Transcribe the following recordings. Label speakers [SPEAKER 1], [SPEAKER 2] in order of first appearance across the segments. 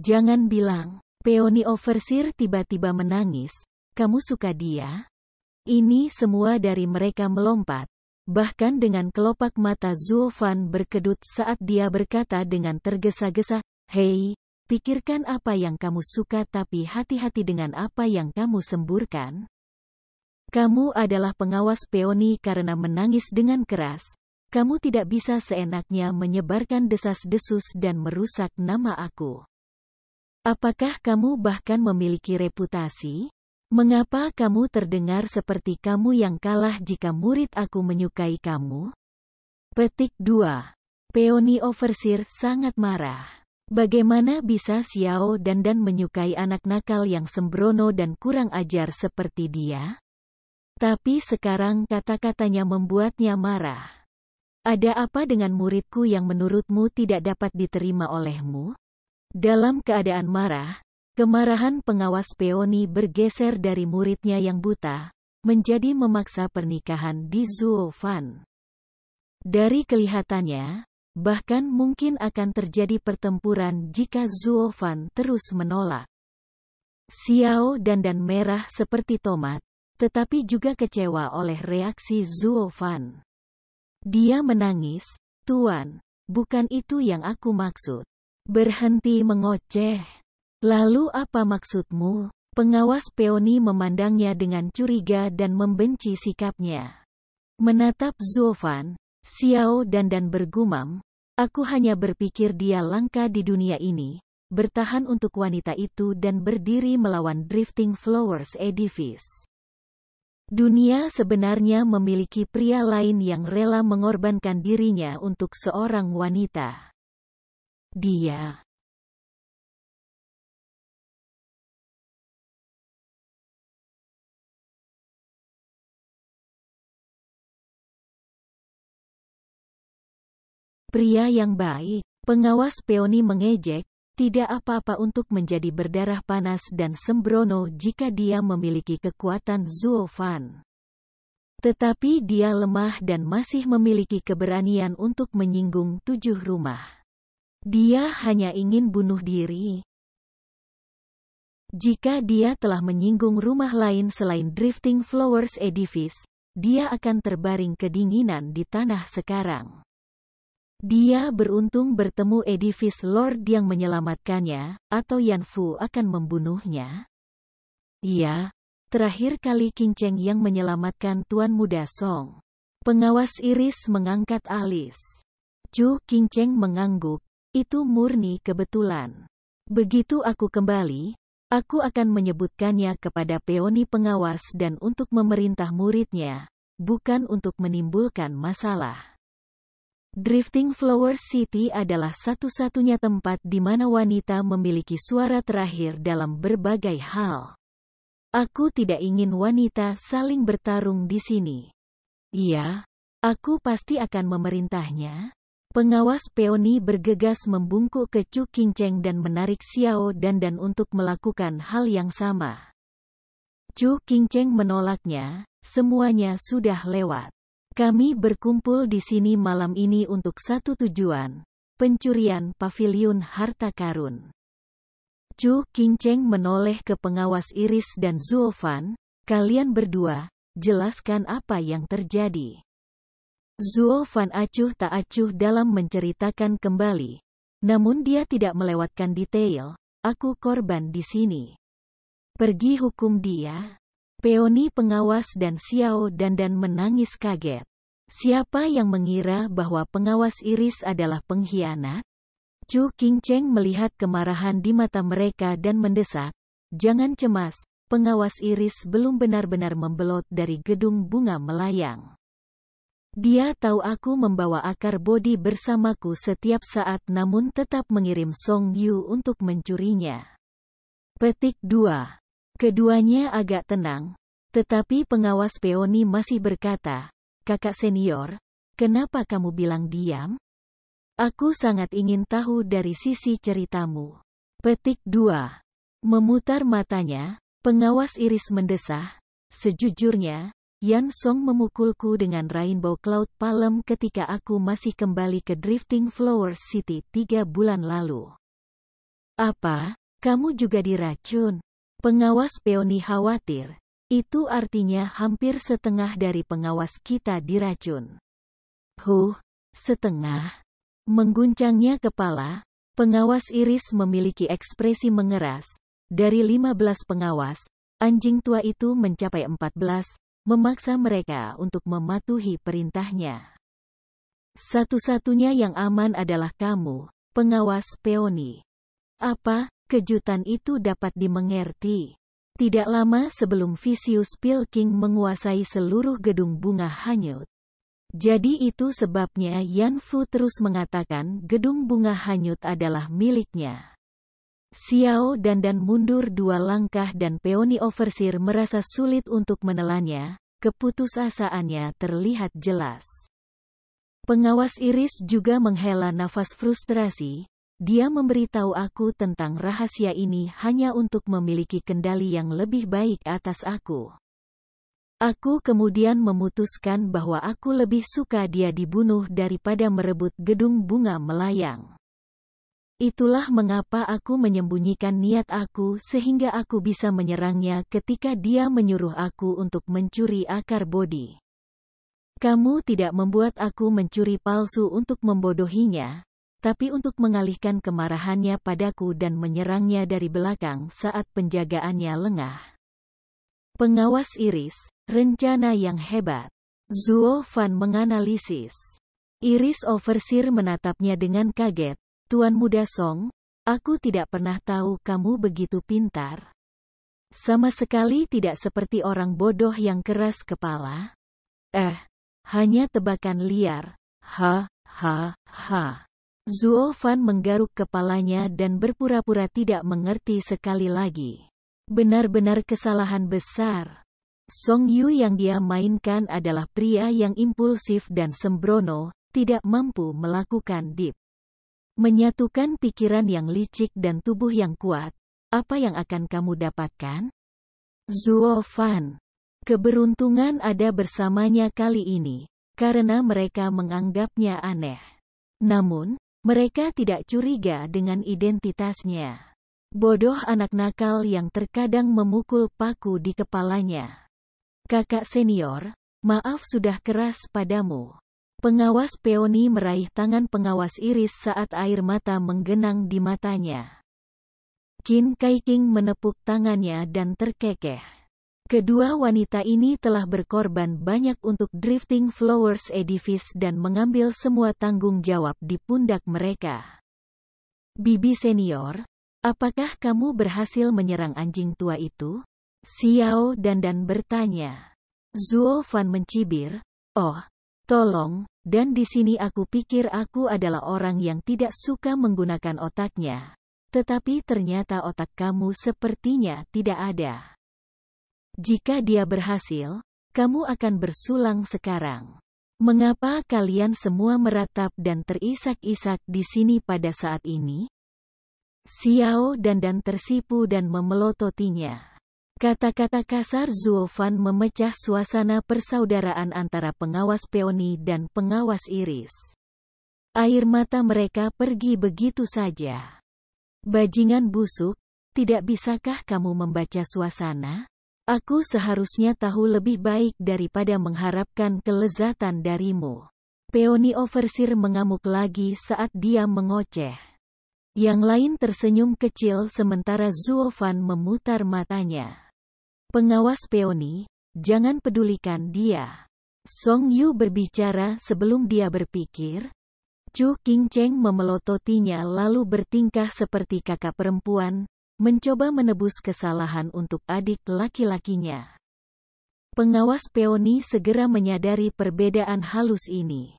[SPEAKER 1] Jangan bilang. Peony Overseer tiba-tiba menangis. Kamu suka dia? Ini semua dari mereka melompat. Bahkan dengan kelopak mata Zuo Fan berkedut saat dia berkata dengan tergesa-gesa, "Hei, pikirkan apa yang kamu suka tapi hati-hati dengan apa yang kamu semburkan. Kamu adalah pengawas Peony karena menangis dengan keras. Kamu tidak bisa seenaknya menyebarkan desas-desus dan merusak nama aku. Apakah kamu bahkan memiliki reputasi? Mengapa kamu terdengar seperti kamu yang kalah jika murid aku menyukai kamu?" Petik 2. Peony Overseer sangat marah. Bagaimana bisa Xiao Dandan menyukai anak nakal yang sembrono dan kurang ajar seperti dia? Tapi sekarang kata-katanya membuatnya marah. Ada apa dengan muridku yang menurutmu tidak dapat diterima olehmu? Dalam keadaan marah, kemarahan pengawas Peony bergeser dari muridnya yang buta, menjadi memaksa pernikahan di Zuo Fan. Dari kelihatannya, bahkan mungkin akan terjadi pertempuran jika Zuo Fan terus menolak. Xiao Dandan merah seperti tomat, tetapi juga kecewa oleh reaksi Zuo Fan. Dia menangis, "Tuan, bukan itu yang aku maksud." "Berhenti mengoceh. Lalu apa maksudmu?" Pengawas Peony memandangnya dengan curiga dan membenci sikapnya. Menatap Zuo Fan, Xiao Dandan bergumam, "Aku hanya berpikir dia langka di dunia ini, bertahan untuk wanita itu dan berdiri melawan Drifting Flowers Edifice. Dunia sebenarnya memiliki pria lain yang rela mengorbankan dirinya untuk seorang wanita. Dia." Pria yang baik. Pengawas Peony mengejek, tidak apa-apa untuk menjadi berdarah panas dan sembrono jika dia memiliki kekuatan Zuo Fan. Tetapi dia lemah dan masih memiliki keberanian untuk menyinggung 7 rumah. Dia hanya ingin bunuh diri. Jika dia telah menyinggung rumah lain selain Drifting Flowers Edifice, dia akan terbaring kedinginan di tanah sekarang. Dia beruntung bertemu Edifice Lord yang menyelamatkannya, atau Yan Fu akan membunuhnya. Iya, terakhir kali Qing Cheng yang menyelamatkan Tuan Muda Song. Pengawas Iris mengangkat alis. Chu Qing Cheng mengangguk, itu murni kebetulan. Begitu aku kembali, aku akan menyebutkannya kepada Peony pengawas dan untuk memerintah muridnya, bukan untuk menimbulkan masalah. Drifting Flower City adalah satu-satunya tempat di mana wanita memiliki suara terakhir dalam berbagai hal. Aku tidak ingin wanita saling bertarung di sini. Iya, aku pasti akan memerintahnya. Pengawas Peony bergegas membungkuk ke Chu Qing Cheng dan menarik Xiao Dandan untuk melakukan hal yang sama. Chu Qing Cheng menolaknya, semuanya sudah lewat. Kami berkumpul di sini malam ini untuk satu tujuan, pencurian paviliun harta karun. Chu Qing Cheng menoleh ke pengawas Iris dan Zuo Fan, kalian berdua, jelaskan apa yang terjadi. Zuo Fan acuh tak acuh dalam menceritakan kembali. Namun dia tidak melewatkan detail, aku korban di sini. Pergi hukum dia. Peony pengawas dan Xiao Dandan menangis kaget. Siapa yang mengira bahwa pengawas Iris adalah pengkhianat? Chu Qing Cheng melihat kemarahan di mata mereka dan mendesak, jangan cemas, pengawas Iris belum benar-benar membelot dari gedung bunga melayang. Dia tahu aku membawa akar bodi bersamaku setiap saat namun tetap mengirim Song Yu untuk mencurinya. Petik 2. Keduanya agak tenang, tetapi pengawas Peony masih berkata, kakak senior, kenapa kamu bilang diam? Aku sangat ingin tahu dari sisi ceritamu. Petik 2. Memutar matanya, pengawas Iris mendesah, sejujurnya, Yan Song memukulku dengan Rainbow Cloud Palm ketika aku masih kembali ke Drifting Flower City 3 bulan lalu. Apa? Kamu juga diracun. Pengawas Peony khawatir. Itu artinya hampir setengah dari pengawas kita diracun. Setengah. Mengguncangnya kepala, pengawas Iris memiliki ekspresi mengeras. Dari 15 pengawas, anjing tua itu mencapai 14, memaksa mereka untuk mematuhi perintahnya. Satu-satunya yang aman adalah kamu, pengawas Peony. Apa? Kejutan itu dapat dimengerti. Tidak lama sebelum Vicious Pilking menguasai seluruh gedung bunga hanyut. Jadi itu sebabnya Yan Fu terus mengatakan gedung bunga hanyut adalah miliknya. Xiao Dandan mundur 2 langkah dan Peony Overseer merasa sulit untuk menelannya, keputusasaannya terlihat jelas. Pengawas Iris juga menghela nafas frustrasi. Dia memberitahu aku tentang rahasia ini hanya untuk memiliki kendali yang lebih baik atas aku. Aku kemudian memutuskan bahwa aku lebih suka dia dibunuh daripada merebut gedung bunga melayang. Itulah mengapa aku menyembunyikan niat aku sehingga aku bisa menyerangnya ketika dia menyuruh aku untuk mencuri akar bodi. Kamu tidak membuat aku mencuri palsu untuk membodohinya, tapi untuk mengalihkan kemarahannya padaku dan menyerangnya dari belakang saat penjagaannya lengah. Pengawas Iris, rencana yang hebat. Zuo Fan menganalisis. Iris Overseer menatapnya dengan kaget. Tuan Muda Song, aku tidak pernah tahu kamu begitu pintar. Sama sekali tidak seperti orang bodoh yang keras kepala. Hanya tebakan liar. Zuo Fan menggaruk kepalanya dan berpura-pura tidak mengerti sekali lagi. Benar-benar kesalahan besar. Song Yu yang dia mainkan adalah pria yang impulsif dan sembrono, tidak mampu melakukan dip. Menyatukan pikiran yang licik dan tubuh yang kuat, apa yang akan kamu dapatkan? Zuo Fan. Keberuntungan ada bersamanya kali ini, karena mereka menganggapnya aneh. Namun, mereka tidak curiga dengan identitasnya. Bodoh anak nakal yang terkadang memukul paku di kepalanya. Kakak senior, maaf sudah keras padamu. Pengawas Peony meraih tangan pengawas Iris saat air mata menggenang di matanya. Qin Kai King menepuk tangannya dan terkekeh. Kedua wanita ini telah berkorban banyak untuk Drifting Flowers Edifice dan mengambil semua tanggung jawab di pundak mereka. Bibi senior, apakah kamu berhasil menyerang anjing tua itu? Xiao Dandan bertanya. Zuo Fan mencibir, oh, tolong, dan di sini aku pikir aku adalah orang yang tidak suka menggunakan otaknya. Tetapi ternyata otak kamu sepertinya tidak ada. Jika dia berhasil, kamu akan bersulang sekarang. Mengapa kalian semua meratap dan terisak-isak di sini pada saat ini? Xiao Dandan tersipu dan memelototinya. Kata-kata kasar Zuo Fan memecah suasana persaudaraan antara pengawas Peony dan pengawas Iris. Air mata mereka pergi begitu saja. Bajingan busuk, tidak bisakah kamu membaca suasana? Aku seharusnya tahu lebih baik daripada mengharapkan kelezatan darimu. Peony Overseer mengamuk lagi saat dia mengoceh. Yang lain tersenyum kecil sementara Zuo Fan memutar matanya. Pengawas Peony, jangan pedulikan dia. Song Yu berbicara sebelum dia berpikir. Chu Qingcheng memelototinya lalu bertingkah seperti kakak perempuan, mencoba menebus kesalahan untuk adik laki-lakinya. Pengawas Peony segera menyadari perbedaan halus ini.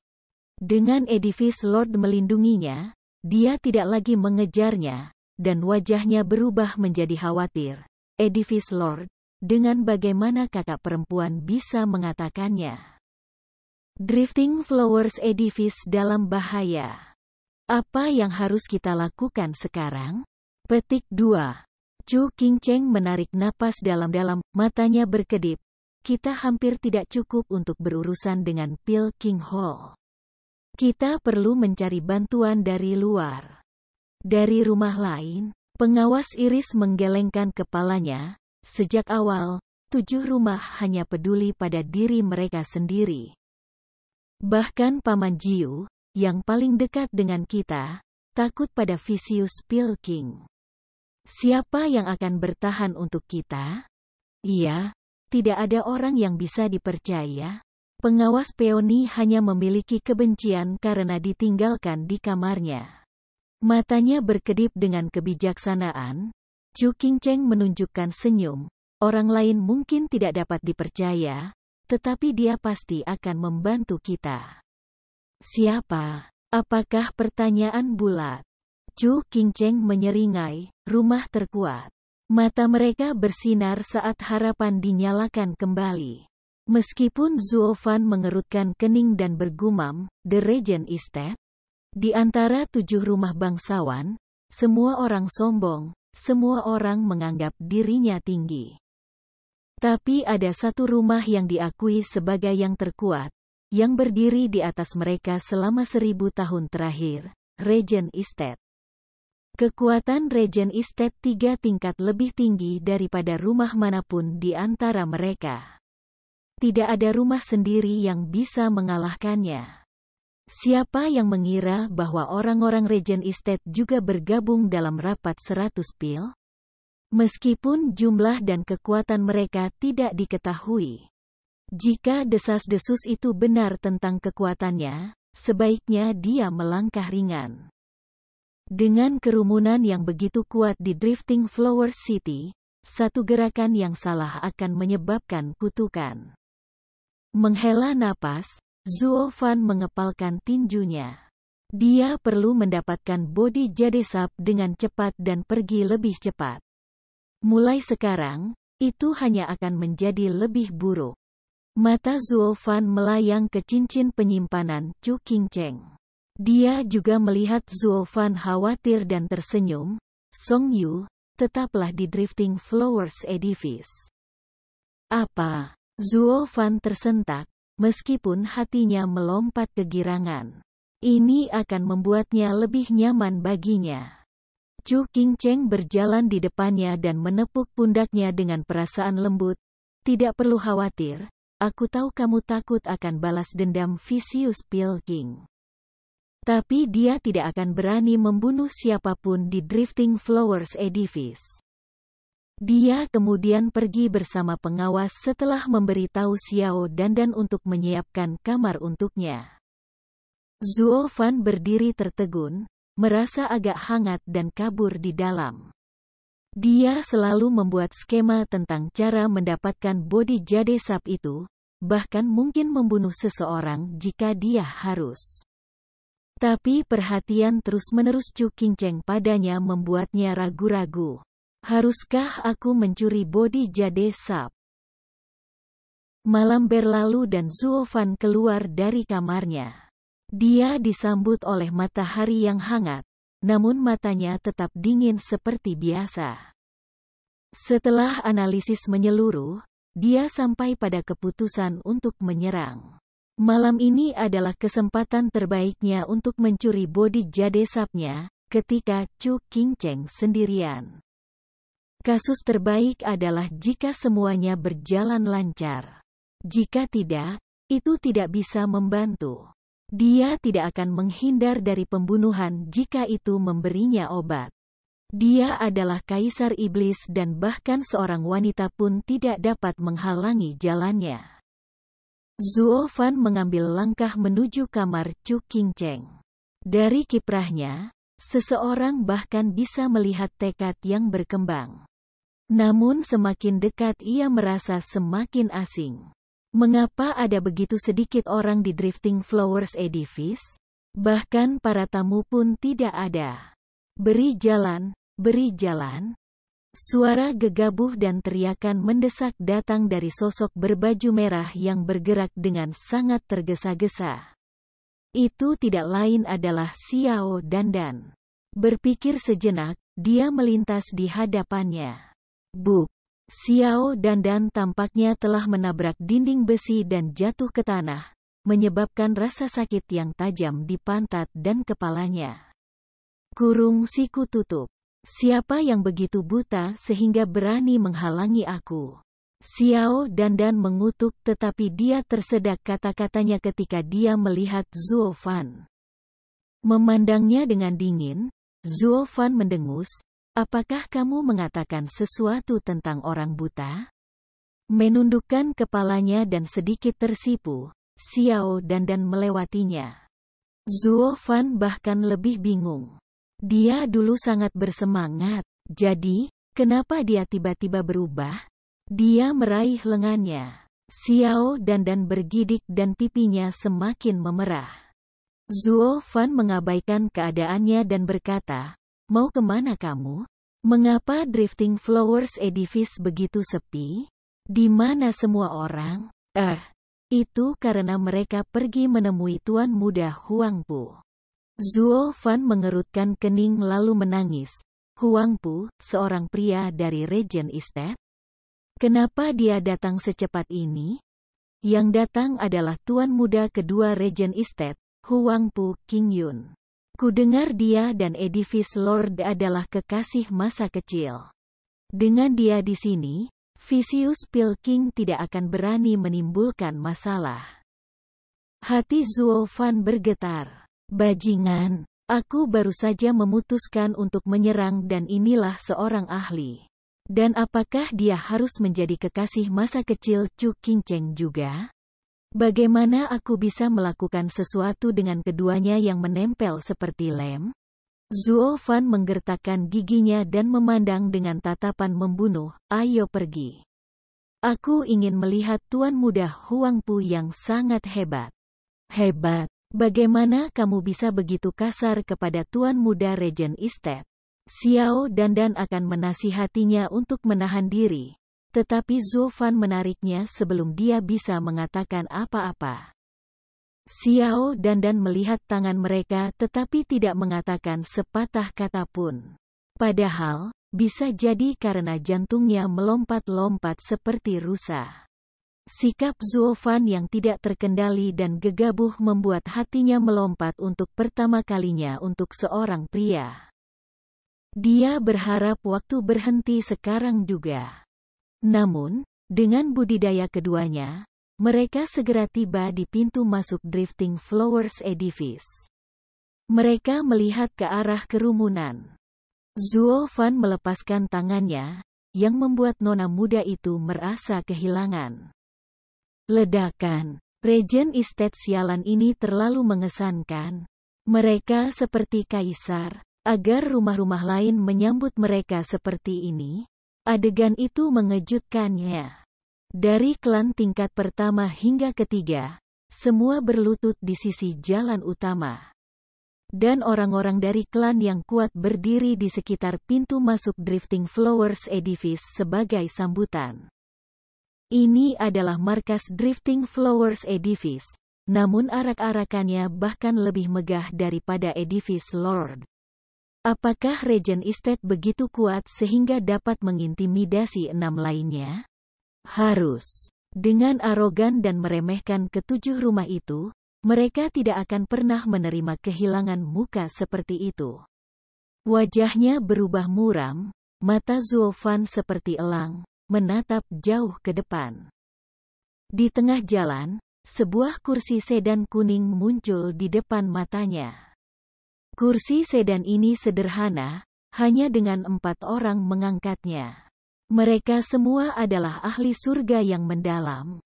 [SPEAKER 1] Dengan Edifice Lord melindunginya, dia tidak lagi mengejarnya, dan wajahnya berubah menjadi khawatir. Edifice Lord, dengan bagaimana kakak perempuan bisa mengatakannya? Drifting Flowers Edifice dalam bahaya. Apa yang harus kita lakukan sekarang? Petik 2. Chu Qingcheng menarik napas dalam-dalam, matanya berkedip. Kita hampir tidak cukup untuk berurusan dengan Pilking Hall. Kita perlu mencari bantuan dari luar. Dari rumah lain? Pengawas Iris menggelengkan kepalanya. Sejak awal, 7 rumah hanya peduli pada diri mereka sendiri. Bahkan Paman Jiu, yang paling dekat dengan kita, takut pada Vicious Pill King. Siapa yang akan bertahan untuk kita? Iya, tidak ada orang yang bisa dipercaya. Pengawas Peony hanya memiliki kebencian karena ditinggalkan di kamarnya. Matanya berkedip dengan kebijaksanaan. Chu Qingcheng menunjukkan senyum. Orang lain mungkin tidak dapat dipercaya, tetapi dia pasti akan membantu kita. Siapa? Apakah pertanyaan bulat? Chu Qingcheng menyeringai, rumah terkuat. Mata mereka bersinar saat harapan dinyalakan kembali. Meskipun Zuo Fan mengerutkan kening dan bergumam, The Regent Estate. Di antara 7 rumah bangsawan, semua orang sombong, semua orang menganggap dirinya tinggi. Tapi ada satu rumah yang diakui sebagai yang terkuat, yang berdiri di atas mereka selama 1000 tahun terakhir, Regent Estate. Kekuatan Regent Estate 3 tingkat lebih tinggi daripada rumah manapun di antara mereka. Tidak ada rumah sendiri yang bisa mengalahkannya. Siapa yang mengira bahwa orang-orang Regent Estate juga bergabung dalam rapat 100 pil? Meskipun jumlah dan kekuatan mereka tidak diketahui. Jika desas-desus itu benar tentang kekuatannya, sebaiknya dia melangkah ringan. Dengan kerumunan yang begitu kuat di Drifting Flower City, satu gerakan yang salah akan menyebabkan kutukan. Menghela napas, Zuo Fan mengepalkan tinjunya. Dia perlu mendapatkan bodi jadesap dengan cepat dan pergi lebih cepat. Mulai sekarang, itu hanya akan menjadi lebih buruk. Mata Zuo Fan melayang ke cincin penyimpanan Chu Qingcheng. Dia juga melihat Zuo Fan khawatir dan tersenyum. Song Yu, tetaplah di Drifting Flowers Edifice. Apa? Zuo Fan tersentak. Meskipun hatinya melompat kegirangan. Ini akan membuatnya lebih nyaman baginya. Chu Qingcheng berjalan di depannya dan menepuk pundaknya dengan perasaan lembut. Tidak perlu khawatir, aku tahu kamu takut akan balas dendam Vicious Pill King. Tapi dia tidak akan berani membunuh siapapun di Drifting Flowers Edifice. Dia kemudian pergi bersama pengawas setelah memberitahu Xiao Dandan untuk menyiapkan kamar untuknya. Zuo Fan berdiri tertegun, merasa agak hangat dan kabur di dalam. Dia selalu membuat skema tentang cara mendapatkan bodi jadesap itu, bahkan mungkin membunuh seseorang jika dia harus. Tapi perhatian terus-menerus Chu Qingcheng padanya membuatnya ragu-ragu. Haruskah aku mencuri bodi jadesap? Malam berlalu dan Zuo Fan keluar dari kamarnya. Dia disambut oleh matahari yang hangat, namun matanya tetap dingin seperti biasa. Setelah analisis menyeluruh, dia sampai pada keputusan untuk menyerang. Malam ini adalah kesempatan terbaiknya untuk mencuri bodi jadesapnya, ketika Chu Qingcheng sendirian. Kasus terbaik adalah jika semuanya berjalan lancar. Jika tidak, itu tidak bisa membantu. Dia tidak akan menghindar dari pembunuhan jika itu memberinya obat. Dia adalah kaisar iblis dan bahkan seorang wanita pun tidak dapat menghalangi jalannya. Zuo Fan mengambil langkah menuju kamar Chu Qingcheng. Dari kiprahnya, seseorang bahkan bisa melihat tekad yang berkembang. Namun semakin dekat ia merasa semakin asing. Mengapa ada begitu sedikit orang di Drifting Flowers Edifice? Bahkan para tamu pun tidak ada. Beri jalan, beri jalan. Suara gegabah dan teriakan mendesak datang dari sosok berbaju merah yang bergerak dengan sangat tergesa-gesa. Itu tidak lain adalah Xiao Dandan. Berpikir sejenak, dia melintas di hadapannya. Buk! Xiao Dandan tampaknya telah menabrak dinding besi dan jatuh ke tanah, menyebabkan rasa sakit yang tajam di pantat dan kepalanya. Kurung siku tutup. Siapa yang begitu buta sehingga berani menghalangi aku? Xiao Dandan mengutuk tetapi dia tersedak kata-katanya ketika dia melihat Zuo Fan. Memandangnya dengan dingin, Zuo Fan mendengus, "Apakah kamu mengatakan sesuatu tentang orang buta?" Menundukkan kepalanya dan sedikit tersipu, Xiao Dandan melewatinya. Zuo Fan bahkan lebih bingung. Dia dulu sangat bersemangat, jadi, kenapa dia tiba-tiba berubah? Dia meraih lengannya. Xiao Dandan bergidik dan pipinya semakin memerah. Zuo Fan mengabaikan keadaannya dan berkata, "Mau kemana kamu? Mengapa Drifting Flowers Edifice begitu sepi? Di mana semua orang?" Itu karena mereka pergi menemui Tuan Muda Huangpu. Zuo Fan mengerutkan kening lalu menangis. Huangpu, seorang pria dari Regent Estate? Kenapa dia datang secepat ini? Yang datang adalah Tuan Muda kedua Regent Estate, Huangpu Qingyun. Kudengar dia dan Edifice Lord adalah kekasih masa kecil. Dengan dia di sini, Vicious Pilking tidak akan berani menimbulkan masalah. Hati Zuo Fan bergetar. Bajingan, aku baru saja memutuskan untuk menyerang dan inilah seorang ahli. Dan apakah dia harus menjadi kekasih masa kecil Chu Qingcheng juga? Bagaimana aku bisa melakukan sesuatu dengan keduanya yang menempel seperti lem? Zuo Fan menggertakkan giginya dan memandang dengan tatapan membunuh, "Ayo pergi. Aku ingin melihat Tuan Muda Huangpu yang sangat hebat." "Hebat? Bagaimana kamu bisa begitu kasar kepada Tuan Muda Regent Estate?" Xiao Dandan akan menasihatinya untuk menahan diri, tetapi Zuo Fan menariknya sebelum dia bisa mengatakan apa-apa. Xiao Dandan melihat tangan mereka tetapi tidak mengatakan sepatah kata pun. Padahal, bisa jadi karena jantungnya melompat-lompat seperti rusa. Sikap Zuo Fan yang tidak terkendali dan gegabah membuat hatinya melompat untuk pertama kalinya untuk seorang pria. Dia berharap waktu berhenti sekarang juga. Namun, dengan budidaya keduanya, mereka segera tiba di pintu masuk Drifting Flowers Edifice. Mereka melihat ke arah kerumunan. Zuo Fan melepaskan tangannya, yang membuat nona muda itu merasa kehilangan. Ledakan. Regent Estate sialan ini terlalu mengesankan. Mereka seperti kaisar. Agar rumah-rumah lain menyambut mereka seperti ini, adegan itu mengejutkannya. Dari klan tingkat pertama hingga ketiga, semua berlutut di sisi jalan utama. Dan orang-orang dari klan yang kuat berdiri di sekitar pintu masuk Drifting Flowers Edifice sebagai sambutan. Ini adalah markas Drifting Flowers Edifice, namun arak-arakannya bahkan lebih megah daripada Edifice Lord. Apakah Regent Estate begitu kuat sehingga dapat mengintimidasi 6 lainnya? Harus. Dengan arogan dan meremehkan ketujuh rumah itu, mereka tidak akan pernah menerima kehilangan muka seperti itu. Wajahnya berubah muram, mata Zuo Fan seperti elang, menatap jauh ke depan. Di tengah jalan, sebuah kursi sedan kuning muncul di depan matanya. Kursi sedan ini sederhana, hanya dengan 4 orang mengangkatnya. Mereka semua adalah ahli surga yang mendalam.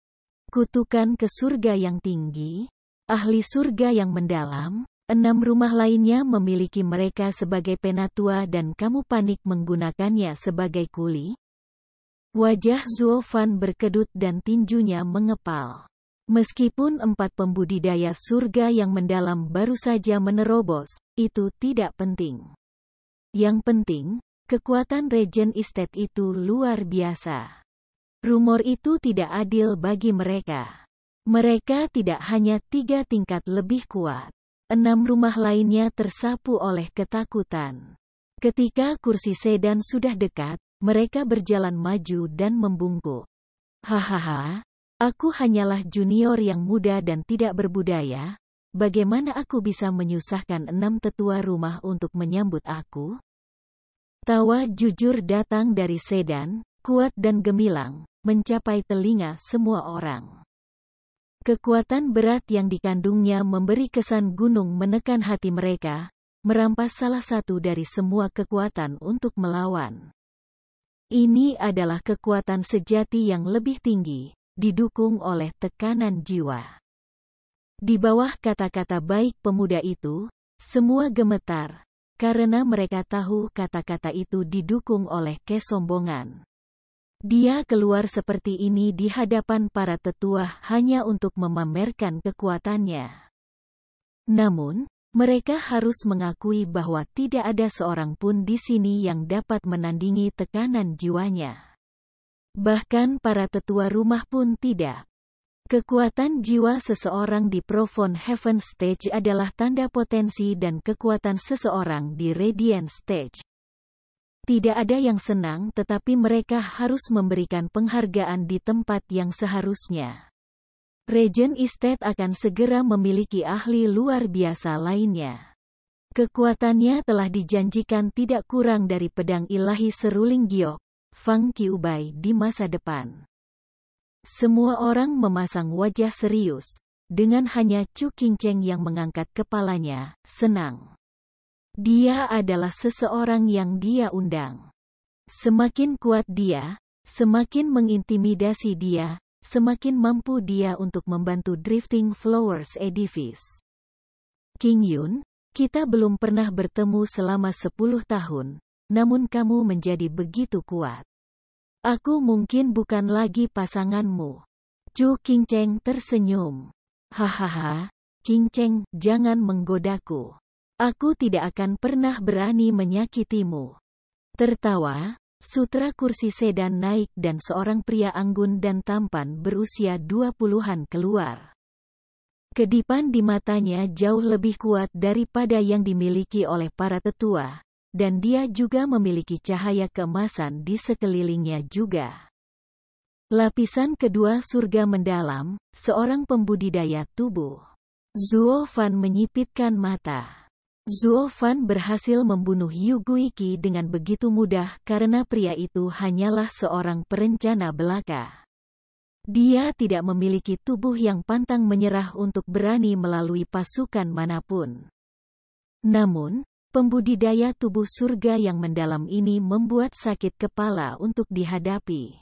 [SPEAKER 1] Kutukan ke surga yang tinggi, ahli surga yang mendalam, 6 rumah lainnya memiliki mereka sebagai penatua dan kamu panik menggunakannya sebagai kuli? Wajah Zuo Fan berkedut dan tinjunya mengepal. Meskipun 4 pembudidaya surga yang mendalam baru saja menerobos, itu tidak penting. Yang penting, kekuatan Regent Estate itu luar biasa. Rumor itu tidak adil bagi mereka. Mereka tidak hanya 3 tingkat lebih kuat. 6 rumah lainnya tersapu oleh ketakutan. Ketika kursi sedan sudah dekat, mereka berjalan maju dan membungkuk. Hahaha, aku hanyalah junior yang muda dan tidak berbudaya. Bagaimana aku bisa menyusahkan 6 tetua rumah untuk menyambut aku? Tawa jujur datang dari Sedan, kuat dan gemilang, mencapai telinga semua orang. Kekuatan berat yang dikandungnya memberi kesan gunung menekan hati mereka, merampas salah satu dari semua kekuatan untuk melawan. Ini adalah kekuatan sejati yang lebih tinggi, didukung oleh tekanan jiwa. Di bawah kata-kata baik pemuda itu, semua gemetar, karena mereka tahu kata-kata itu didukung oleh kesombongan. Dia keluar seperti ini di hadapan para tetua hanya untuk memamerkan kekuatannya. Namun, mereka harus mengakui bahwa tidak ada seorang pun di sini yang dapat menandingi tekanan jiwanya. Bahkan para tetua rumah pun tidak. Kekuatan jiwa seseorang di Profound Heaven Stage adalah tanda potensi dan kekuatan seseorang di Radiant Stage. Tidak ada yang senang tetapi mereka harus memberikan penghargaan di tempat yang seharusnya. Regent Estate akan segera memiliki ahli luar biasa lainnya. Kekuatannya telah dijanjikan tidak kurang dari pedang ilahi seruling giok, Fang Qiubai di masa depan. Semua orang memasang wajah serius, dengan hanya Chu Qingcheng yang mengangkat kepalanya, senang. Dia adalah seseorang yang dia undang. Semakin kuat dia, semakin mengintimidasi dia, semakin mampu dia untuk membantu Drifting Flowers Edifice. King Yun, kita belum pernah bertemu selama 10 tahun, namun kamu menjadi begitu kuat. Aku mungkin bukan lagi pasanganmu. Chu Qingcheng tersenyum. Hahaha, Qingcheng, jangan menggodaku. Aku tidak akan pernah berani menyakitimu. Tertawa, sutra kursi sedan naik dan seorang pria anggun dan tampan berusia 20-an keluar. Kedipan di matanya jauh lebih kuat daripada yang dimiliki oleh para tetua, dan dia juga memiliki cahaya keemasan di sekelilingnya juga. Lapisan kedua surga mendalam, seorang pembudidaya tubuh. Zuo Fan menyipitkan mata. Zuo Fan berhasil membunuh Yu Guiqi dengan begitu mudah karena pria itu hanyalah seorang perencana belaka. Dia tidak memiliki tubuh yang pantang menyerah untuk berani melalui pasukan manapun. Namun, pembudidaya tubuh surga yang mendalam ini membuat sakit kepala untuk dihadapi.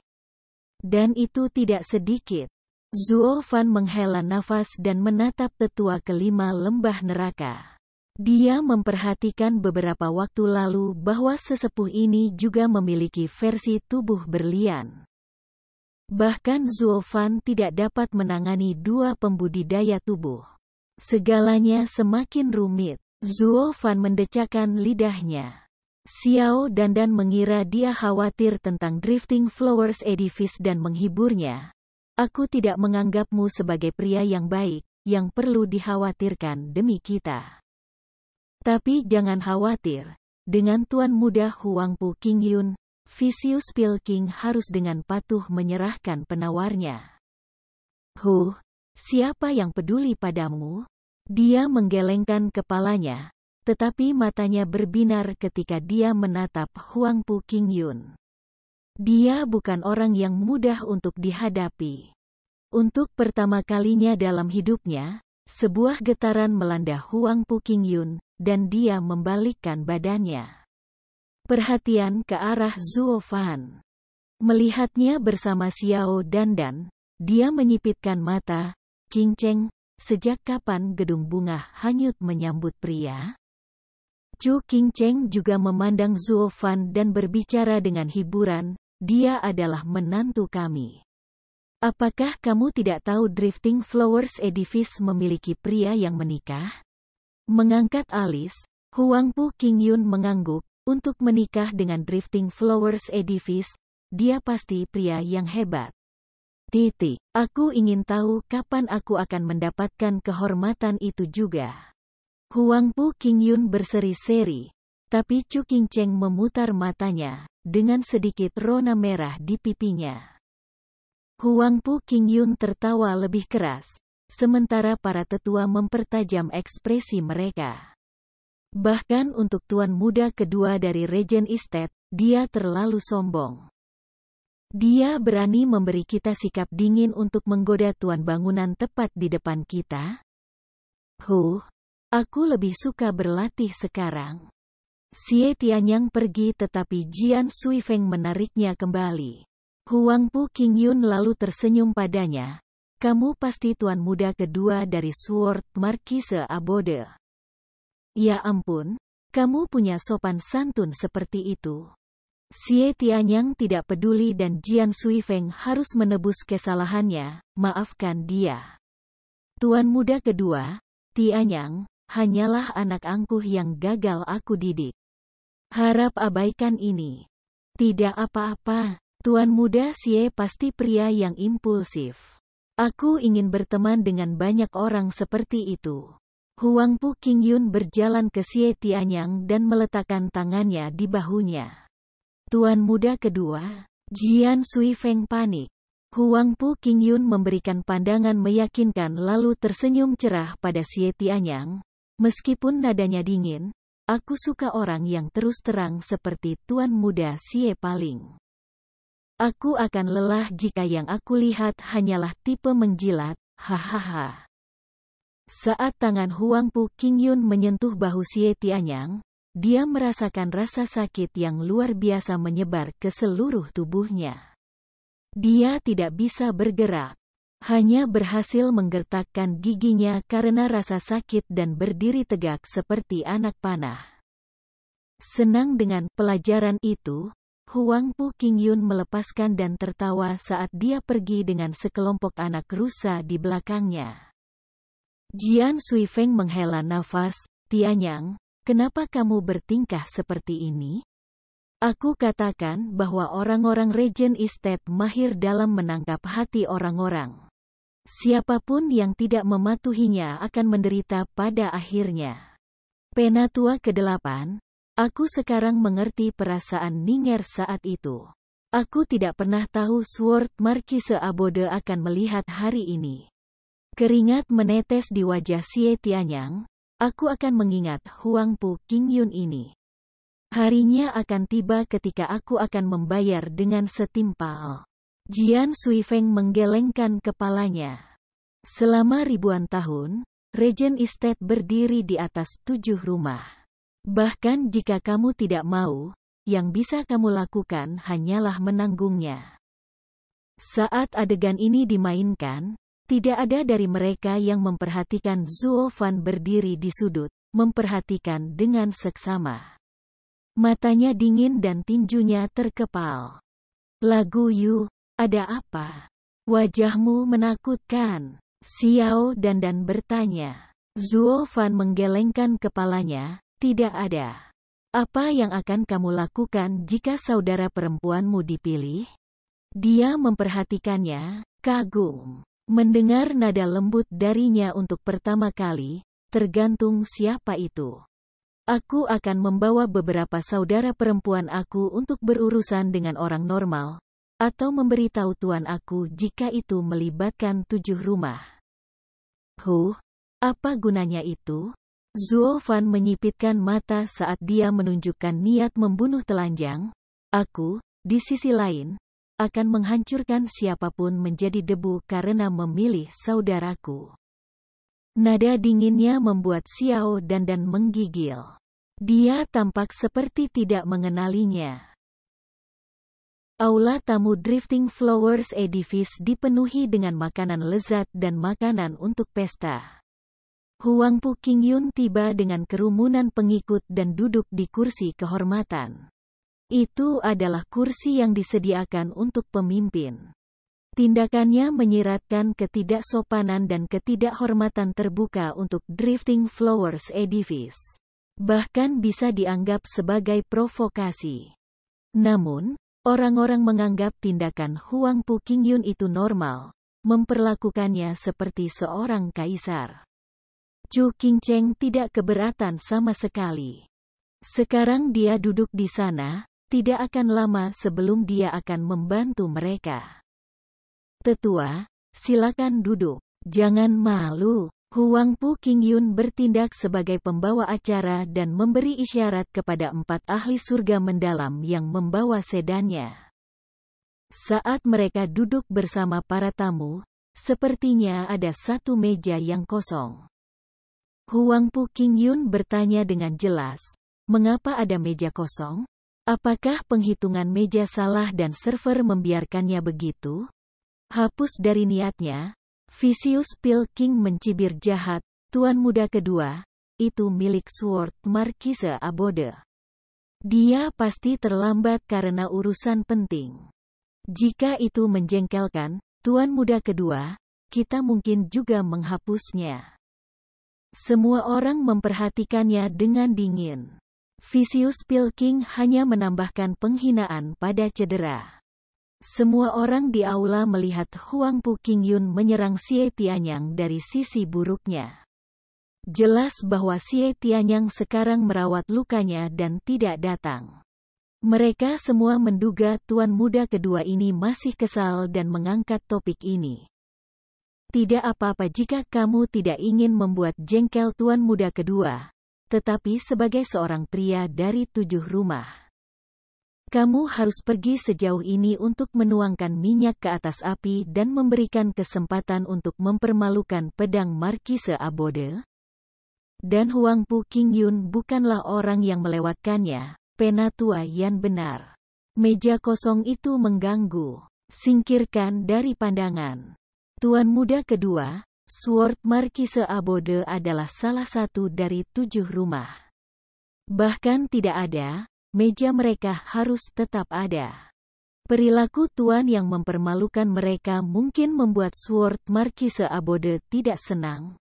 [SPEAKER 1] Dan itu tidak sedikit. Zuo Fan menghela nafas dan menatap tetua kelima lembah neraka. Dia memperhatikan beberapa waktu lalu bahwa sesepuh ini juga memiliki versi tubuh berlian. Bahkan Zuo Fan tidak dapat menangani dua pembudidaya tubuh. Segalanya semakin rumit. Zuo Fan mendecakkan lidahnya. Xiao Dandan mengira dia khawatir tentang Drifting Flowers Edifice dan menghiburnya. Aku tidak menganggapmu sebagai pria yang baik, yang perlu dikhawatirkan demi kita. Tapi jangan khawatir, dengan Tuan Muda Huangpu King Yun, Vicious Pill King harus dengan patuh menyerahkan penawarnya. Siapa yang peduli padamu? Dia menggelengkan kepalanya, tetapi matanya berbinar ketika dia menatap Huangpu King Yun. Dia bukan orang yang mudah untuk dihadapi. Untuk pertama kalinya dalam hidupnya, sebuah getaran melanda Huangpu King Yun, dan dia membalikkan badannya. Perhatian ke arah Zuo Fan. Melihatnya bersama Xiao Dandan, dia menyipitkan mata. Qingcheng, sejak kapan gedung bunga hanyut menyambut pria? Chu Qingcheng juga memandang Zuo Fan dan berbicara dengan hiburan, dia adalah menantu kami. Apakah kamu tidak tahu Drifting Flowers Edifice memiliki pria yang menikah? Mengangkat alis, Huangpu King Yun mengangguk, untuk menikah dengan Drifting Flowers Edifice, dia pasti pria yang hebat. Aku ingin tahu kapan aku akan mendapatkan kehormatan itu juga. Huangpu King Yun berseri-seri, tapi Chu Qingcheng memutar matanya, dengan sedikit rona merah di pipinya. Huangpu King Yun tertawa lebih keras, sementara para tetua mempertajam ekspresi mereka. Bahkan untuk tuan muda kedua dari Regent Estate, dia terlalu sombong. Dia berani memberi kita sikap dingin untuk menggoda tuan bangunan tepat di depan kita? Aku lebih suka berlatih sekarang. Xie Tianyang pergi tetapi Jian Suifeng menariknya kembali. Huangpu Qingyun lalu tersenyum padanya. Kamu pasti tuan muda kedua dari Sword Marquise Abode. Ya ampun, kamu punya sopan santun seperti itu. Xie Tianyang tidak peduli dan Jian Suifeng harus menebus kesalahannya, maafkan dia. Tuan muda kedua, Tianyang, hanyalah anak angkuh yang gagal aku didik. Harap abaikan ini. Tidak apa-apa, tuan muda Xie pasti pria yang impulsif. Aku ingin berteman dengan banyak orang seperti itu. Huangpu Qingyun berjalan ke Xie Tianyang dan meletakkan tangannya di bahunya. Tuan muda kedua, Jian Suifeng panik. Huangpu Qingyun memberikan pandangan meyakinkan lalu tersenyum cerah pada Xie Tianyang. Meskipun nadanya dingin, aku suka orang yang terus terang seperti tuan muda Xie paling. Aku akan lelah jika yang aku lihat hanyalah tipe menjilat, hahaha. Saat tangan Huangpu Qingyun menyentuh bahu Xie Tianyang, dia merasakan rasa sakit yang luar biasa menyebar ke seluruh tubuhnya. Dia tidak bisa bergerak, hanya berhasil menggertakkan giginya karena rasa sakit dan berdiri tegak seperti anak panah. Senang dengan pelajaran itu, Huangpu Qingyun melepaskan dan tertawa saat dia pergi dengan sekelompok anak rusa di belakangnya. Jian Suifeng menghela nafas, Tianyang, kenapa kamu bertingkah seperti ini? Aku katakan bahwa orang-orang Regent Estate mahir dalam menangkap hati orang-orang. Siapapun yang tidak mematuhinya akan menderita pada akhirnya. Penatua ke-8, aku sekarang mengerti perasaan Ning'er saat itu. Aku tidak pernah tahu Sword Marquise Abode akan melihat hari ini. Keringat menetes di wajah Xie Tianyang. Aku akan mengingat Huangpu Qingyun ini. Harinya akan tiba ketika aku akan membayar dengan setimpal. Jian Suifeng menggelengkan kepalanya. Selama ribuan tahun, Regent Estate berdiri di atas 7 rumah. Bahkan jika kamu tidak mau, yang bisa kamu lakukan hanyalah menanggungnya. Saat adegan ini dimainkan, tidak ada dari mereka yang memperhatikan Zuo Fan berdiri di sudut, memperhatikan dengan seksama. Matanya dingin dan tinjunya terkepal. Lagu Yu, ada apa? Wajahmu menakutkan. Xiao Dandan bertanya. Zuo Fan menggelengkan kepalanya, tidak ada. Apa yang akan kamu lakukan jika saudara perempuanmu dipilih? Dia memperhatikannya, kagum. Mendengar nada lembut darinya untuk pertama kali, tergantung siapa itu. Aku akan membawa beberapa saudara perempuan aku untuk berurusan dengan orang normal, atau memberitahu tuan aku jika itu melibatkan 7 rumah. Apa gunanya itu? Zuo Fan menyipitkan mata saat dia menunjukkan niat membunuh telanjang. Aku, di sisi lain, akan menghancurkan siapapun menjadi debu karena memilih saudaraku. Nada dinginnya membuat Xiao Dandan menggigil. Dia tampak seperti tidak mengenalinya. Aula tamu Drifting Flowers Edifice dipenuhi dengan makanan lezat dan makanan untuk pesta. Huangpu Qingyun tiba dengan kerumunan pengikut dan duduk di kursi kehormatan. Itu adalah kursi yang disediakan untuk pemimpin. Tindakannya menyiratkan ketidaksopanan dan ketidakhormatan terbuka untuk Drifting Flowers Edifice. Bahkan bisa dianggap sebagai provokasi. Namun, orang-orang menganggap tindakan Huangpu Qingyun itu normal, memperlakukannya seperti seorang kaisar. Chu Qingcheng tidak keberatan sama sekali. Sekarang dia duduk di sana. Tidak akan lama sebelum dia akan membantu mereka. Tetua, silakan duduk. Jangan malu. Huang Pu Qingyun bertindak sebagai pembawa acara dan memberi isyarat kepada 4 ahli surga mendalam yang membawa sedannya. Saat mereka duduk bersama para tamu, sepertinya ada satu meja yang kosong. Huang Pu Qingyun bertanya dengan jelas, "Mengapa ada meja kosong? Apakah penghitungan meja salah dan server membiarkannya begitu?" Hapus dari niatnya, Vicious Pilking mencibir jahat, "Tuan muda kedua, itu milik Sword Marquise Abode. Dia pasti terlambat karena urusan penting. Jika itu menjengkelkan, Tuan muda kedua, kita mungkin juga menghapusnya." Semua orang memperhatikannya dengan dingin. Vicious Pilking hanya menambahkan penghinaan pada cedera. Semua orang di aula melihat Huang Pu Qingyun menyerang Xie Tianyang dari sisi buruknya. Jelas bahwa Xie Tianyang sekarang merawat lukanya dan tidak datang. Mereka semua menduga tuan muda kedua ini masih kesal dan mengangkat topik ini. "Tidak apa-apa jika kamu tidak ingin membuat jengkel tuan muda kedua, tetapi sebagai seorang pria dari 7 rumah, kamu harus pergi sejauh ini untuk menuangkan minyak ke atas api dan memberikan kesempatan untuk mempermalukan pedang Marquise Abode." Dan Huang Pu Qingyun bukanlah orang yang melewatkannya, Penatua Yan benar. Meja kosong itu mengganggu. Singkirkan dari pandangan. Tuan muda kedua, Sword Marquise Abode adalah salah satu dari 7 rumah. Bahkan tidak ada, meja mereka harus tetap ada. Perilaku tuan yang mempermalukan mereka mungkin membuat Sword Marquise Abode tidak senang.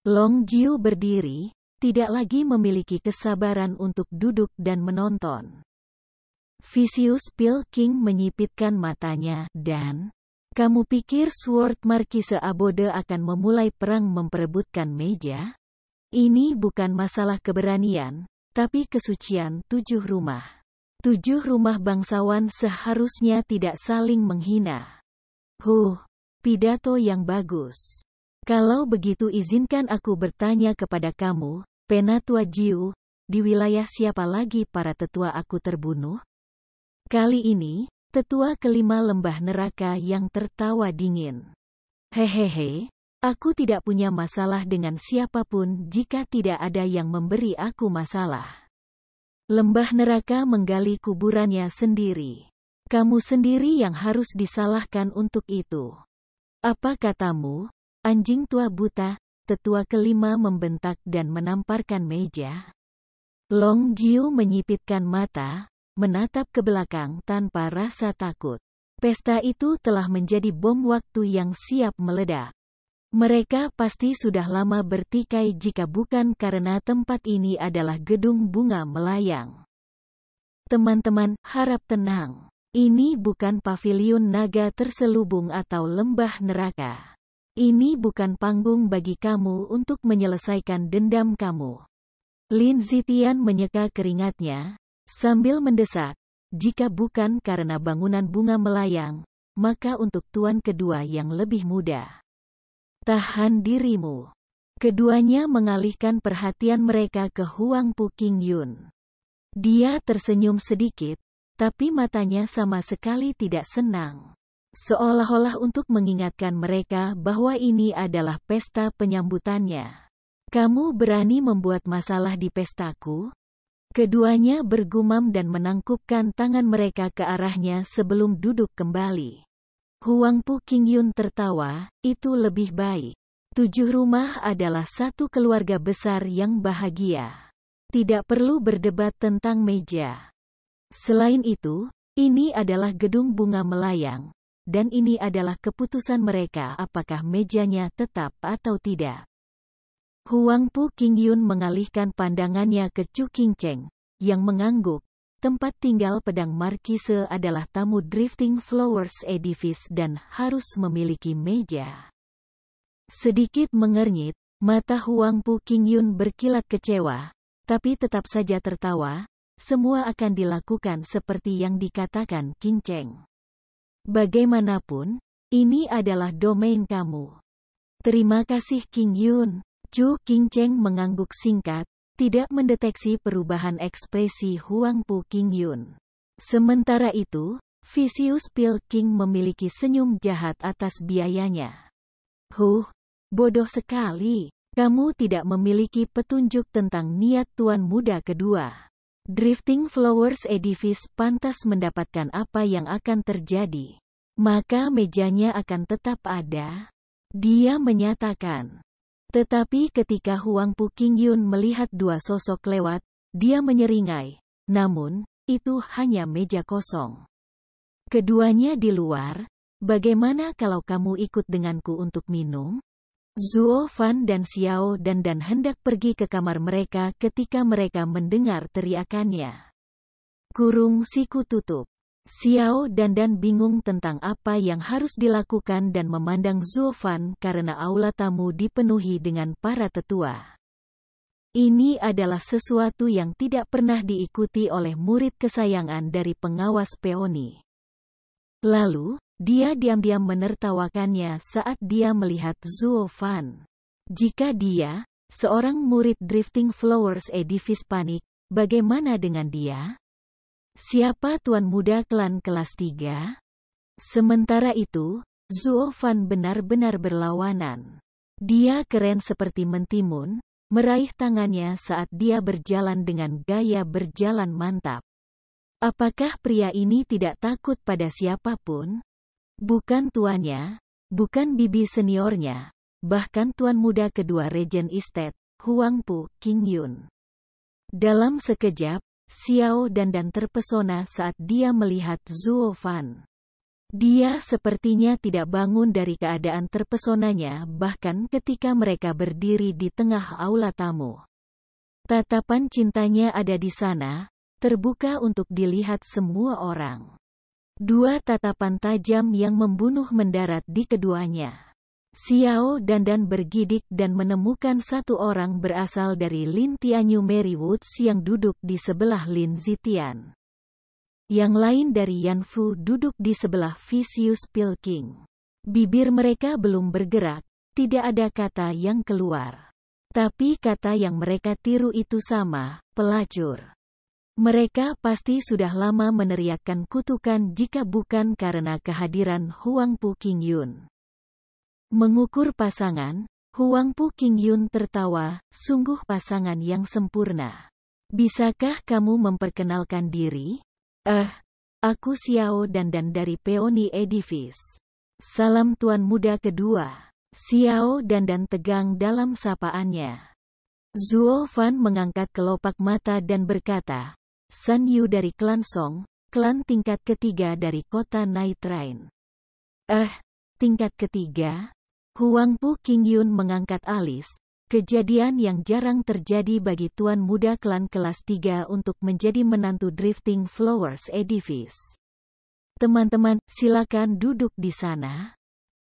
[SPEAKER 1] Long Jiu berdiri, tidak lagi memiliki kesabaran untuk duduk dan menonton. Vicious Pilking menyipitkan matanya, dan, "Kamu pikir Sword Marquise Abode akan memulai perang memperebutkan meja? Ini bukan masalah keberanian, tapi kesucian 7 rumah. 7 rumah bangsawan seharusnya tidak saling menghina." Pidato yang bagus. "Kalau begitu izinkan aku bertanya kepada kamu, Penatua Jiu, di wilayah siapa lagi para tetua aku terbunuh?" Kali ini, tetua kelima lembah neraka yang tertawa dingin. "Hehehe, aku tidak punya masalah dengan siapapun jika tidak ada yang memberi aku masalah." Lembah neraka menggali kuburannya sendiri. "Kamu sendiri yang harus disalahkan untuk itu. Apa katamu, anjing tua buta?" Tetua kelima membentak dan menamparkan meja. Long Jiu menyipitkan mata, menatap ke belakang tanpa rasa takut. Pesta itu telah menjadi bom waktu yang siap meledak. Mereka pasti sudah lama bertikai jika bukan karena tempat ini adalah gedung bunga melayang. "Teman-teman, harap tenang. Ini bukan paviliun naga terselubung atau lembah neraka. Ini bukan panggung bagi kamu untuk menyelesaikan dendam kamu." Lin Zitian menyeka keringatnya, sambil mendesak, "Jika bukan karena bangunan bunga melayang, maka untuk tuan kedua yang lebih muda. Tahan dirimu." Keduanya mengalihkan perhatian mereka ke Huang Pu Qingyun. Dia tersenyum sedikit, tapi matanya sama sekali tidak senang. Seolah-olah untuk mengingatkan mereka bahwa ini adalah pesta penyambutannya. "Kamu berani membuat masalah di pestaku?" Keduanya bergumam dan menangkupkan tangan mereka ke arahnya sebelum duduk kembali. Huang Pu Qingyun tertawa, "Itu lebih baik. 7 rumah adalah satu keluarga besar yang bahagia. Tidak perlu berdebat tentang meja. Selain itu, ini adalah gedung bunga melayang, dan ini adalah keputusan mereka apakah mejanya tetap atau tidak." Huang Pu Qingyun mengalihkan pandangannya ke Chu Qingcheng, yang mengangguk. Tempat tinggal pedang Marquise adalah tamu Drifting Flowers Edifice dan harus memiliki meja. Sedikit mengernyit, mata Huang Pu Qingyun berkilat kecewa, tapi tetap saja tertawa. Semua akan dilakukan seperti yang dikatakan Qingcheng. "Bagaimanapun, ini adalah domain kamu. Terima kasih King Yun. Chu Qingcheng mengangguk singkat, tidak mendeteksi perubahan ekspresi Huang Pu King Yun. Sementara itu, Vicious Pil King memiliki senyum jahat atas biayanya. Bodoh sekali. Kamu tidak memiliki petunjuk tentang niat Tuan Muda kedua. Drifting Flowers Edifice pantas mendapatkan apa yang akan terjadi. Maka mejanya akan tetap ada. Dia menyatakan. Tetapi ketika Huang Pu King Yun melihat dua sosok lewat, dia menyeringai. Namun, itu hanya meja kosong. Keduanya di luar. Bagaimana kalau kamu ikut denganku untuk minum? Zuo Fan dan Xiao Dan hendak pergi ke kamar mereka ketika mereka mendengar teriakannya. Kurung siku tutup. Xiao Dan bingung tentang apa yang harus dilakukan dan memandang Zuo Fan karena aula tamu dipenuhi dengan para tetua. Ini adalah sesuatu yang tidak pernah diikuti oleh murid kesayangan dari pengawas Peony. Lalu, dia diam-diam menertawakannya saat dia melihat Zuo Fan. Jika dia, seorang murid Drifting Flowers Edifice panik, bagaimana dengan dia? Siapa tuan muda klan kelas 3? Sementara itu, Zuo Fan benar-benar berlawanan. Dia keren seperti mentimun, meraih tangannya saat dia berjalan dengan gaya berjalan mantap. Apakah pria ini tidak takut pada siapapun? Bukan tuannya, bukan bibi seniornya, bahkan tuan muda kedua Regent Estate, Huang Pu King Yun. Dalam sekejap, Xiao Dan terpesona saat dia melihat Zuo Fan. Dia sepertinya tidak bangun dari keadaan terpesonanya bahkan ketika mereka berdiri di tengah aula tamu. Tatapan cintanya ada di sana, terbuka untuk dilihat semua orang. Dua tatapan tajam yang membunuh mendarat di keduanya. Xiao Dan bergidik dan menemukan satu orang berasal dari Lin Tianyu Mary Woods yang duduk di sebelah Lin Zitian. Yang lain dari Yan Fu duduk di sebelah Vicious Pil King. Bibir mereka belum bergerak, tidak ada kata yang keluar. Tapi kata yang mereka tiru itu sama, pelacur. Mereka pasti sudah lama meneriakkan kutukan jika bukan karena kehadiran Huang Pu King Yun. Mengukur pasangan, Huang Pu King Yun tertawa, sungguh pasangan yang sempurna. Bisakah kamu memperkenalkan diri? Aku Xiao Dan dari Peony Edifice. Salam tuan muda kedua. Xiao Dan tegang dalam sapaannya. Zuo Fan mengangkat kelopak mata dan berkata, San Yu dari klan Song, klan tingkat ketiga dari kota Night Rain. Tingkat ketiga? Huang Pu King Yun mengangkat alis, kejadian yang jarang terjadi bagi tuan muda klan kelas 3 untuk menjadi menantu Drifting Flowers Edifice. Teman-teman, silakan duduk di sana.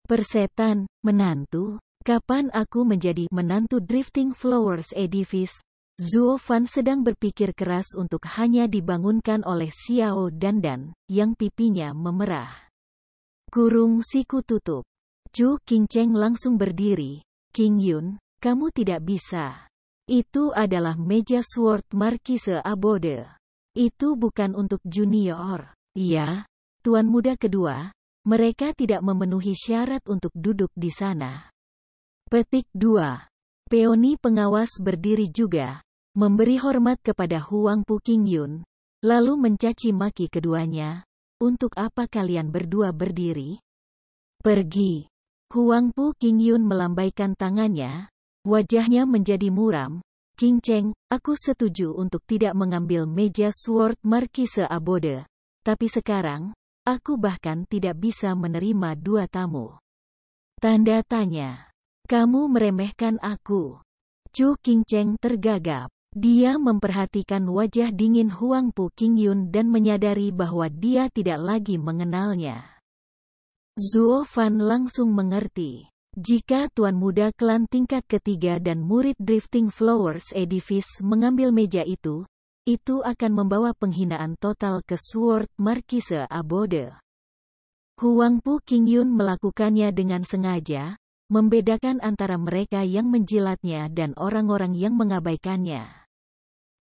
[SPEAKER 1] Persetan, menantu, kapan aku menjadi menantu Drifting Flowers Edifice? Zuo Fan sedang berpikir keras untuk hanya dibangunkan oleh Xiao Dan, yang pipinya memerah. Kurung siku tutup. Chu Qingcheng langsung berdiri. King Yun, kamu tidak bisa. Itu adalah meja Sword Marquise Abode. Itu bukan untuk junior. Iya, tuan muda kedua, mereka tidak memenuhi syarat untuk duduk di sana. Petik 2. Peony pengawas berdiri juga, memberi hormat kepada Huang Pu King Yun, lalu mencaci maki keduanya. Untuk apa kalian berdua berdiri? Pergi. Huang Pu King Yun melambaikan tangannya, wajahnya menjadi muram. Qingcheng, aku setuju untuk tidak mengambil meja Sword Marquise Abode, tapi sekarang, aku bahkan tidak bisa menerima dua tamu. Tanda tanya. Kamu meremehkan aku. Chu Qingcheng tergagap. Dia memperhatikan wajah dingin Huang Pu King Yun dan menyadari bahwa dia tidak lagi mengenalnya. Zuo Fan langsung mengerti. Jika tuan muda klan tingkat ketiga dan murid Drifting Flowers Edifice mengambil meja itu akan membawa penghinaan total ke Sword Marquise Abode. Huang Pu King Yun melakukannya dengan sengaja, membedakan antara mereka yang menjilatnya dan orang-orang yang mengabaikannya.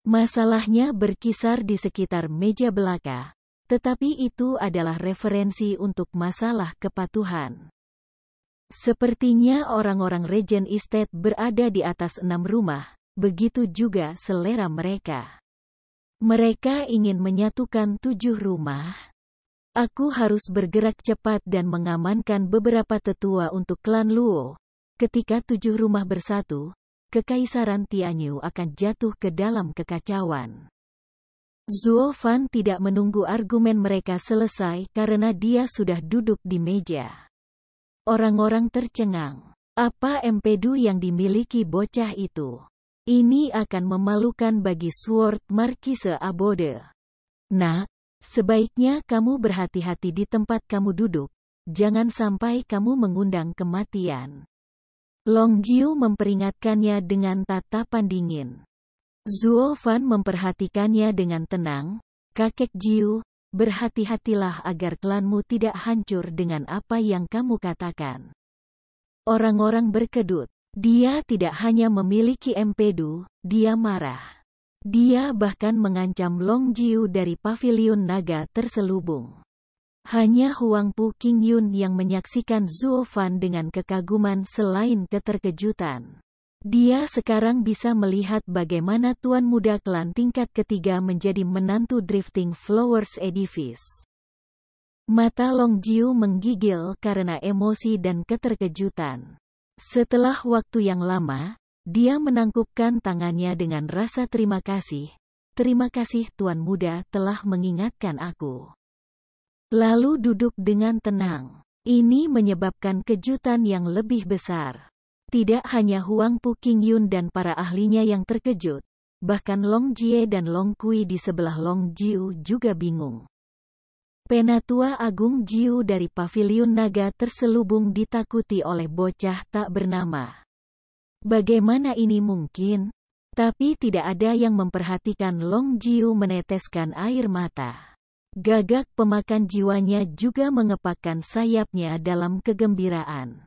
[SPEAKER 1] Masalahnya berkisar di sekitar meja belaka, tetapi itu adalah referensi untuk masalah kepatuhan. Sepertinya orang-orang Regent Estate berada di atas 6 rumah, begitu juga selera mereka. Mereka ingin menyatukan 7 rumah. Aku harus bergerak cepat dan mengamankan beberapa tetua untuk klan Luo. Ketika 7 rumah bersatu, Kekaisaran Tianyu akan jatuh ke dalam kekacauan. Zuo Fan tidak menunggu argumen mereka selesai karena dia sudah duduk di meja. Orang-orang tercengang. Apa empedu yang dimiliki bocah itu? Ini akan memalukan bagi Sword Marquise Abode. Nak, sebaiknya kamu berhati-hati di tempat kamu duduk. Jangan sampai kamu mengundang kematian. Long Jiu memperingatkannya dengan tatapan dingin. Zuo Fan memperhatikannya dengan tenang. Kakek Jiu, berhati-hatilah agar klanmu tidak hancur dengan apa yang kamu katakan. Orang-orang berkedut. Dia tidak hanya memiliki empedu, dia marah. Dia bahkan mengancam Long Jiu dari pavilion naga terselubung. Hanya Huangpu Qingyun yang menyaksikan Zuo Fan dengan kekaguman selain keterkejutan. Dia sekarang bisa melihat bagaimana tuan muda klan tingkat ketiga menjadi menantu Drifting Flowers Edifice. Mata Long Jiu menggigil karena emosi dan keterkejutan. Setelah waktu yang lama, dia menangkupkan tangannya dengan rasa terima kasih. Terima kasih tuan muda telah mengingatkan aku. Lalu duduk dengan tenang. Ini menyebabkan kejutan yang lebih besar. Tidak hanya Huangpu Qingyun dan para ahlinya yang terkejut, bahkan Long Jie dan Long Kui di sebelah Long Jiu juga bingung. Penatua Agung Jiu dari pavilion naga terselubung ditakuti oleh bocah tak bernama. Bagaimana ini mungkin? Tapi tidak ada yang memperhatikan Long Jiu meneteskan air mata. Gagak pemakan jiwanya juga mengepakkan sayapnya dalam kegembiraan.